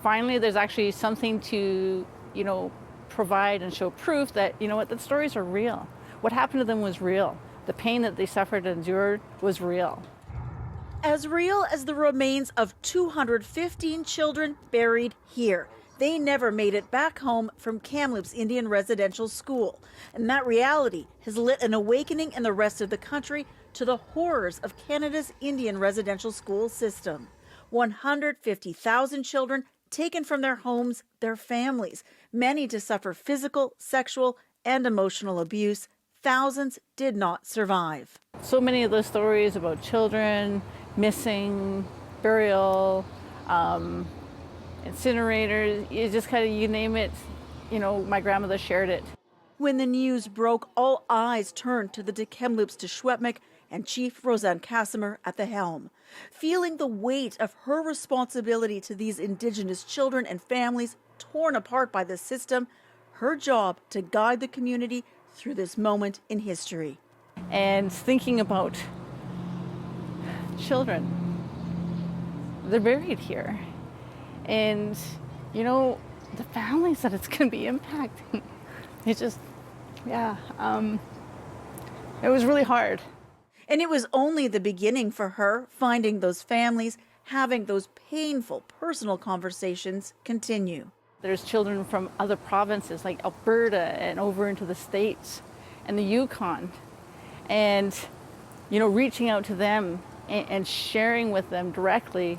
finally there's actually something to, provide and show proof that, the stories are real. What happened to them was real. The pain that they suffered and endured was real. As real as the remains of 215 children buried here. They never made it back home from Kamloops Indian Residential School. And that reality has lit an awakening in the rest of the country to the horrors of Canada's Indian residential school system. 150,000 children taken from their homes, their families, many to suffer physical, sexual, and emotional abuse. Thousands did not survive. So many of those stories about children missing, burial, incinerators, you just you name it, my grandmother shared it. When the news broke, all eyes turned to the Kamloops to Schwetmik and Chief Roseanne Casimir at the helm. Feeling the weight of her responsibility to these Indigenous children and families torn apart by the system, her job to guide the community through this moment in history. And thinking about children, they're buried here. And, the families that it's going to be impacting, it just, it was really hard. And it was only the beginning for her, finding those families, having those painful personal conversations continue. There's children from other provinces like Alberta and over into the States and the Yukon. And, reaching out to them and sharing with them directly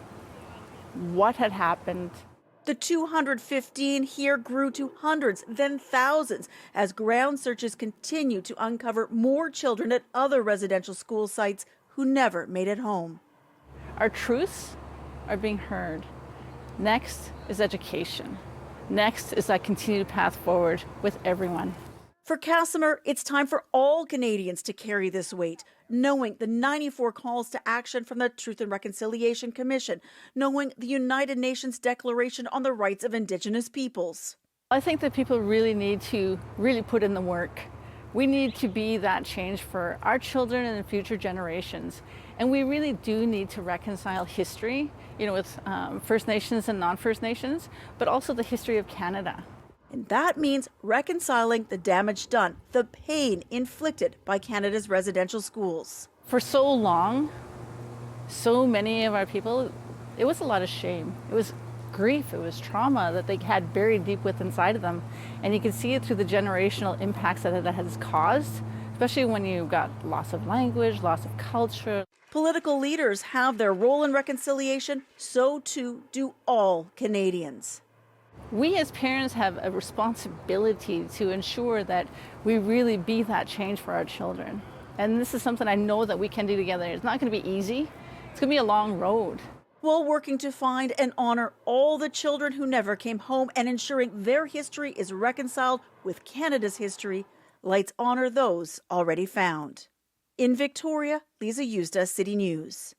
what had happened. The 215 here grew to hundreds, then thousands, as ground searches continue to uncover more children at other residential school sites who never made it home. Our truths are being heard. Next is education. Next is that continued path forward with everyone. For Casimir, it's time for all Canadians to carry this weight, knowing the 94 calls to action from the Truth and Reconciliation Commission, knowing the United Nations Declaration on the Rights of Indigenous Peoples. I think that people really need to put in the work. We need to be that change for our children and the future generations. And we really do need to reconcile history, with First Nations and non-First Nations, but also the history of Canada. And that means reconciling the damage done, the pain inflicted by Canada's residential schools. For so long, so many of our people, it was a lot of shame. It was grief, it was trauma that they had buried deep within inside of them. And you can see it through the generational impacts that it has caused, especially when you've got loss of language, loss of culture. Political leaders have their role in reconciliation, so too do all Canadians. We as parents have a responsibility to ensure that we really be that change for our children. And this is something I know that we can do together. It's not going to be easy. It's going to be a long road. While working to find and honor all the children who never came home and ensuring their history is reconciled with Canada's history, Lights honor those already found. In Victoria, Liza Yuzda, City News.